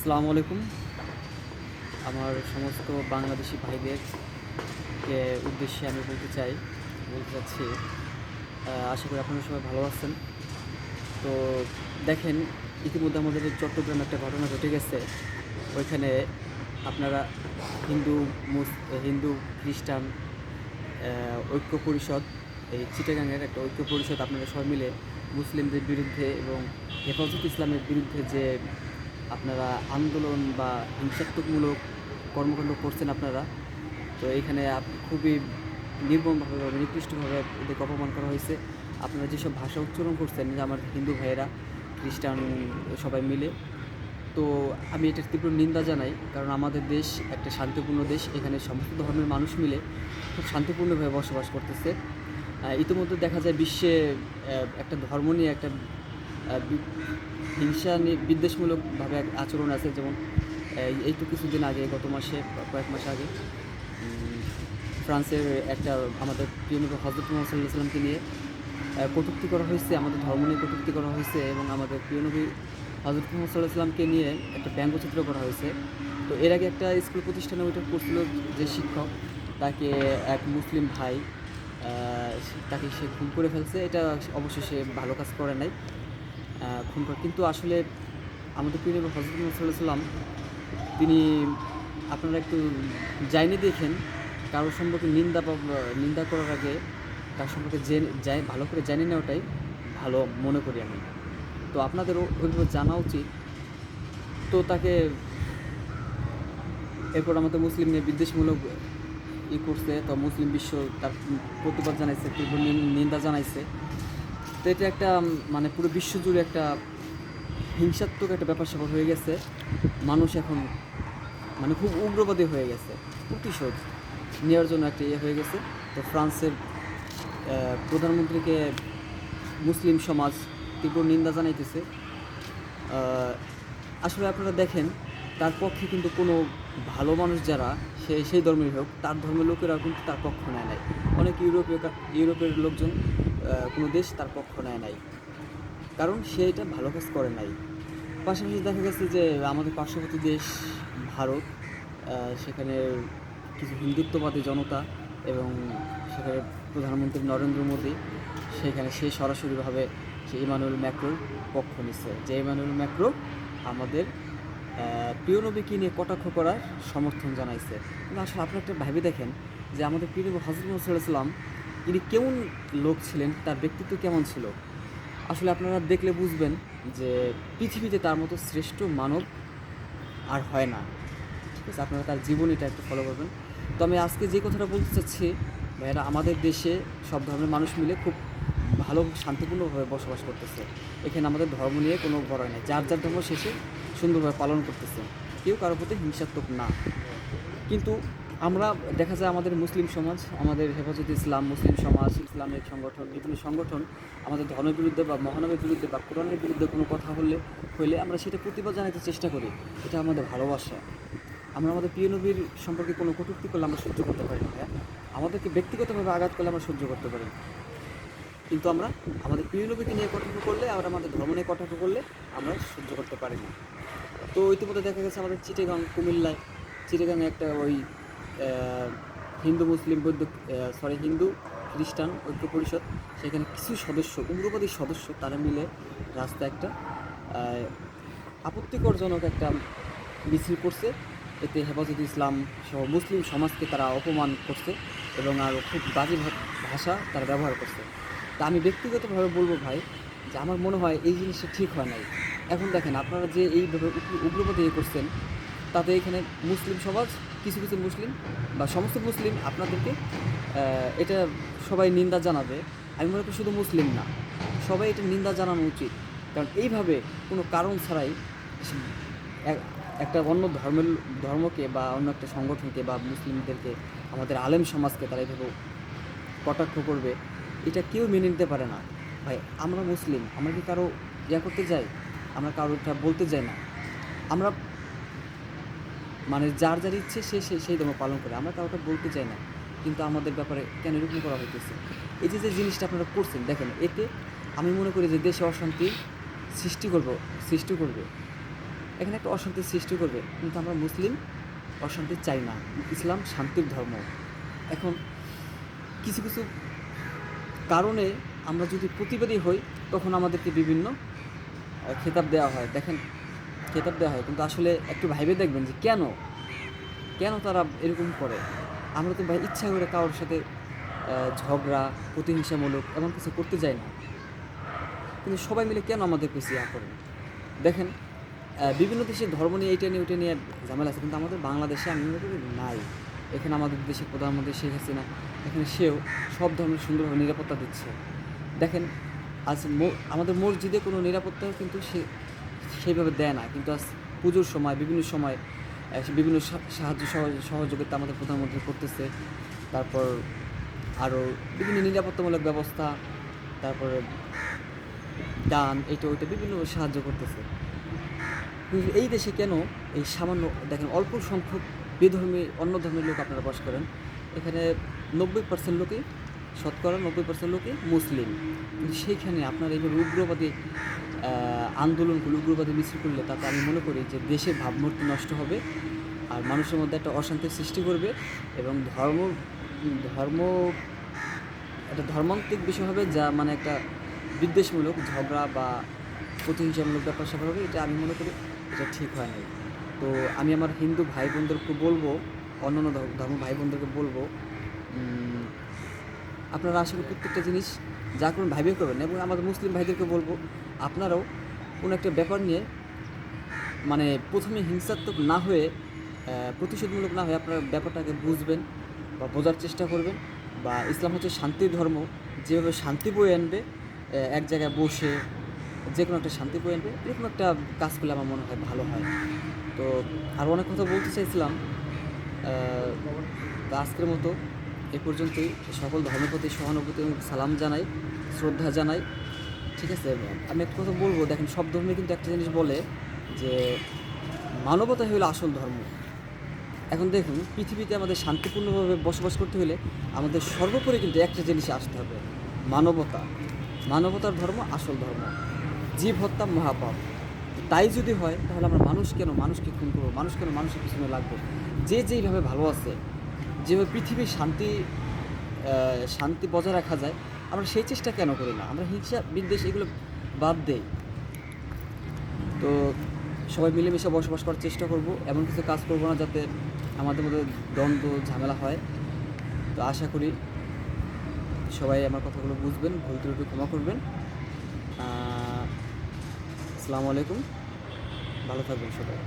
আসসালামু আলাইকুম। আমার সমস্ত বাংলাদেশি ভাইদেরকে উদ্দেশ্যে আমি বলতে চাচ্ছি, আশা করি আপনারা সবাই ভালো আছেন। তো দেখেন, ইতিমধ্যে আমাদের এই চট্টগ্রামে একটা ঘটনা ঘটে গেছে। ওইখানে আপনারা হিন্দু হিন্দু খ্রিস্টান ঐক্য পরিষদ, এই চিটাগাংয়ের একটা ঐক্য পরিষদ আপনারা সবাই মিলে মুসলিমদের বিরুদ্ধে এবং হেফাজত ইসলামের বিরুদ্ধে যে আপনারা আন্দোলন বা হিংসাত্মকমূলক কর্মকাণ্ড করছেন আপনারা, তো এইখানে খুবই নির্মমভাবে বা নিকৃষ্টভাবে এদেরকে অপমান করা হয়েছে। আপনারা যেসব ভাষা উচ্চারণ করছেন, যে আমার হিন্দু ভাইয়েরা খ্রিস্টান সবাই মিলে, তো আমি এটার তীব্র নিন্দা জানাই। কারণ আমাদের দেশ একটা শান্তিপূর্ণ দেশ, এখানে সমস্ত ধর্মের মানুষ মিলে খুব শান্তিপূর্ণভাবে বসবাস করতেছে। ইতিমধ্যে দেখা যায় বিশ্বে একটা ধর্ম নিয়ে একটা হিংসা বিদ্বেষমূলকভাবে আচরণ আছে। যেমন এই তো কিছুদিন আগে, গত মাসে কয়েক মাস আগে ফ্রান্সের একটা আমাদের প্রিয় নবী হজরত মুহাম্মদ সাল্লাল্লাহু আলাইহি ওয়াসাল্লামকে নিয়ে কটূক্তি করা হয়েছে, আমাদের ধর্ম নিয়ে কটূক্তি করা হয়েছে এবং আমাদের প্রিয় নবী হজরত মুহাম্মদ সাল্লাল্লাহু আলাইহি ওয়াসাল্লামকে নিয়ে একটা ব্যঙ্গচিত্র করা হয়েছে। তো এর আগে একটা স্কুল প্রতিষ্ঠানে ওইটা করছিল, যে শিক্ষক তাকে এক মুসলিম ভাই তাকে সে খুন করে ফেলছে। এটা অবশ্যই সে ভালো কাজ করে নাই, খুন করে। কিন্তু আসলে আমাদের প্রিয় নবী হজরত মুহাম্মদ সাল্লাল্লাহু আলাইহি ওয়াসাল্লাম, তিনি, আপনারা একটু জাইনে দেখেন, কারোর সম্পর্কে নিন্দা করার আগে তার সম্পর্কে ভালো করে জানি নেওয়াটাই ভালো মনে করি আমি। তো আপনাদেরও ওইভাবে জানা উচিত। তো তাকে এরপর আমাদের মুসলিম নিয়ে বিদ্বেষমূলক করছে, তো মুসলিম বিশ্ব তার প্রতিবাদ জানাইছে, তীব্র নিন্দা জানাইছে। তো এটা একটা মানে পুরো বিশ্বজুড়ে একটা হিংসাত্মক একটা ব্যাপার স্যাপার হয়ে গেছে। মানুষ এখন মানে খুব উগ্রবাদী হয়ে গেছে, প্রতিশোধ নেওয়ার জন্য একটা হয়ে গেছে। তো ফ্রান্সের প্রধানমন্ত্রীকে মুসলিম সমাজ তীব্র নিন্দা জানাইতেছে। আসলে আপনারা দেখেন, তার পক্ষে কিন্তু কোনো ভালো মানুষ যারা, সেই ধর্মের হোক, তার ধর্মের লোকেরা কিন্তু তার পক্ষ নেয় নাই। অনেক ইউরোপের লোকজন, কোনো দেশ তার পক্ষ নেয় নাই, কারণ সে এটা ভালো কাজ করে নাই। পাশাপাশি দেখা গেছে যে আমাদের পার্শ্ববর্তী দেশ ভারত, সেখানে কিছু হিন্দুত্ববাদী জনতা এবং সেখানে প্রধানমন্ত্রী নরেন্দ্র মোদী, সেখানে সে সরাসরিভাবে সে ইমানুয়েল ম্যাক্রোর পক্ষ নিচ্ছে, যে ইমানুয়েল ম্যাক্রো আমাদের প্রিয় নবীকে নিয়ে কটাক্ষ করার সমর্থন জানাইছে। কিন্তু আসলে আপনারা একটা ভাবে দেখেন যে আমাদের প্রিয় নবী হজরত মুহাম্মদ সাল্লাল্লাহু আলাইহি ওয়াসাল্লাম, তিনি কেমন লোক ছিলেন, তার ব্যক্তিত্ব কেমন ছিল। আসলে আপনারা দেখলে বুঝবেন যে পৃথিবীতে তার মতো শ্রেষ্ঠ মানব আর হয় না। ঠিক আছে, আপনারা তার জীবনীটা একটু ফলো করবেন। তো আমি আজকে যে কথাটা বলতে চাচ্ছি, ভাইয়েরা, আমাদের দেশে সব ধর্মের মানুষ মিলে খুব ভালো শান্তিপূর্ণভাবে বসবাস করতেছে। এখানে আমাদের ধর্ম নিয়ে কোনো বড় নেই, যার যার ধর্ম শেষে সুন্দরভাবে পালন করতেছে, কেউ কারোর প্রতি হিংসাত্মক না। কিন্তু আমরা দেখা যায় আমাদের মুসলিম সমাজ, আমাদের হেফাজত ইসলাম, মুসলিম সমাজ, ইসলামিক সংগঠন, বিভিন্ন সংগঠন আমাদের ধর্মের বিরুদ্ধে বা মহানবের বিরুদ্ধে বা কোরআনের বিরুদ্ধে কোনো কথা হইলে আমরা সেটা প্রতিবাদ জানাতে চেষ্টা করি। এটা আমাদের ভালোবাসা। আমরা আমাদের প্রিয় নবীর সম্পর্কে কোনো কটূক্তি করলে আমরা সহ্য করতে পারি না। আমাদেরকে ব্যক্তিগতভাবে আঘাত করলে আমরা সহ্য করতে পারি, কিন্তু আমরা আমাদের প্রিয় নবীকে নিয়ে কটাক্ষ করলে, আমরা আমাদের ধর্ম নিয়ে কটাক্ষ করলে আমরা সহ্য করতে পারি না। তো ইতিমধ্যে দেখা গেছে আমাদের কুমিল্লায় চিটাগাংয়ে একটা ওই হিন্দু মুসলিম হিন্দু খ্রিস্টান ঐক্য পরিষদ, সেখানে কিছু সদস্য, উগ্রবাদী সদস্য, তারা মিলে রাস্তায় একটা আপত্তিকরজনক একটা মিছিল করছে। এতে হেফাজত ইসলাম সহ মুসলিম সমাজকে তারা অপমান করছে এবং আরও খুব বাজে ভাষা তারা ব্যবহার করছে। তা আমি ব্যক্তিগতভাবে বলবো ভাই, যে আমার মনে হয় এই জিনিসটা ঠিক হয় নাই। এখন দেখেন, আপনারা যে এইভাবে উগ্রবাদী করছেন, তাতে এখানে মুসলিম সমাজ, কিছু কিছু মুসলিম বা সমস্ত মুসলিম আপনাদেরকে এটা সবাই নিন্দা জানাবে। আমি মনে করি শুধু মুসলিম না, সবাই এটা নিন্দা জানানো উচিত। কারণ এইভাবে কোনো কারণ ছাড়াই একটা অন্য ধর্মকে বা অন্য একটা সংগঠনকে বা মুসলিমদেরকে, আমাদের আলেম সমাজকে তারা এইভাবে কটাক্ষ করবে, এটা কেউ মেনে নিতে পারে না। ভাই, আমরা মুসলিম, আমরা কি কারো করতে যাই? আমরা কারোটা বলতে যাই না। আমরা মানে যার যার ইচ্ছে সে সেই ধর্ম পালন করে, আমরা কারোটা বলতে চাই না। কিন্তু আমাদের ব্যাপারে কেন এরকম করা হইতেছে? এই যে জিনিসটা আপনারা করছেন, দেখেন, এতে আমি মনে করি যে দেশে অশান্তি সৃষ্টি করবে। এখানে একটা অশান্তির সৃষ্টি করবে, কিন্তু আমরা মুসলিম অশান্তি চাই না, ইসলাম শান্তির ধর্ম। এখন কিছু কিছু কারণে আমরা যদি প্রতিবাদী হই, তখন আমাদেরকে বিভিন্ন খেতাব দেওয়া হয়। দেখেন, খেতাব দেওয়া হয়, কিন্তু আসলে একটু ভাইবে দেখবেন যে কেন কেন তারা এরকম করে। আমরা তো ভাই ইচ্ছা করে কারোর সাথে ঝগড়া, প্রতিহিংসামূলক এমন কিছু করতে যাই না, কিন্তু সবাই মিলে কেন আমাদের পেছিয়ে করেন। দেখেন, বিভিন্ন দেশে ধর্ম নিয়ে এইটা নিয়ে ওইটা নিয়ে ঝামেলা আছে, কিন্তু আমাদের বাংলাদেশে আমি মনে করি নাই। এখানে আমাদের দেশের প্রধানমন্ত্রী শেখ হাসিনা, এখানে সেও সব ধর্মের সুন্দরভাবে নিরাপত্তা দিচ্ছে। দেখেন, আজ আমাদের মসজিদে কোনো নিরাপত্তাও কিন্তু সে সেইভাবে দেয় না, কিন্তু আজ পুজোর সময় বিভিন্ন সময় বিভিন্ন সাহায্য সহযোগিতা আমাদের প্রধানমন্ত্রী করতেছে। তারপর আরও বিভিন্ন নিরাপত্তামূলক ব্যবস্থা, তারপরে দান, এটা ওইটা বিভিন্ন সাহায্য করতেছে। কিন্তু এই দেশে কেন এই সামান্য, দেখেন অল্প সংখ্যক বেধর্মী অন্য ধর্মের লোক আপনারা বাস করেন, এখানে 90% লোকই, শতকরা 90% লোকই মুসলিম, কিন্তু সেইখানে আপনার এইভাবে উগ্রবাদী আন্দোলন করলে, উগ্রবাদী মিছিল করলে, তাতে আমি মনে করি যে দেশের ভাবমূর্তি নষ্ট হবে, আর মানুষের মধ্যে একটা অশান্তির সৃষ্টি করবে, এবং ধর্ম একটা ধর্মান্তিক বিষয় হবে, যা মানে একটা বিদ্বেষমূলক ঝগড়া বা প্রতিহিংসামূলক ব্যাপার স্যাপার হবে। এটা আমি মনে করি এটা ঠিক হয় নাই। তো আমি আমার হিন্দু ভাই বোনদেরকে বলবো, অন্যান্য ধর্ম ভাই বোনদেরকে বলবো, আপনারা আসলে প্রত্যেকটা জিনিস যা করুন ভাইবে করবেন, এবং আমাদের মুসলিম ভাইদেরকে বলবো, আপনারাও কোনো একটা ব্যাপার নিয়ে মানে প্রথমে হিংসাত্মক না হয়ে, প্রতিশোধমূলক না হয়ে আপনারা ব্যাপারটাকে বুঝবেন বা বোঝার চেষ্টা করবেন। বা ইসলাম হচ্ছে শান্তির ধর্ম, যেভাবে শান্তি বয়ে আনবে, এক জায়গায় বসে যে কোনো একটা শান্তি বয়ে আনবে, এরকম একটা কাজ করলে আমার মনে হয় ভালো হয়। তো আরও অনেক কথা বলতে চাইছিলাম, তো আজকের মতো এ পর্যন্তই। সকল ধর্মের প্রতি সহানুভূতি এবং সালাম জানাই, শ্রদ্ধা জানাই। ঠিক আছে, আমি একটা কথা বলবো, দেখেন সব ধর্মে কিন্তু একটা জিনিস বলে যে মানবতাই হলো আসল ধর্ম। এখন দেখুন, পৃথিবীতে আমাদের শান্তিপূর্ণভাবে বসবাস করতে হলে আমাদের সর্বোপরি কিন্তু একটা জিনিসে আসতে হবে, মানবতা। মানবতার ধর্ম আসল ধর্ম। জীব হত্যা মহাপাপ। তাই যদি হয়, তাহলে আমরা মানুষকে খুন করবো, মানুষ কেন মানুষের পিছনে লাগবো? যে যেইভাবে ভালো আছে, যেভাবে পৃথিবীর শান্তি বজায় রাখা যায়, আমরা সেই চেষ্টা কেন করি না? আমরা হিংসা বিদ্বেষ এগুলো বাদ দেই। তো সবাই মিলেমিশে বসবাস করার চেষ্টা করব, এমন কিছু কাজ করব না যাতে আমাদের মধ্যে দ্বন্দ্ব ঝামেলা হয়। তো আশা করি সবাই আমার কথাগুলো বুঝবেন, ভুল ত্রুটি ক্ষমা করবেন। আসসালামু আলাইকুম, ভালো থাকবেন সবাই।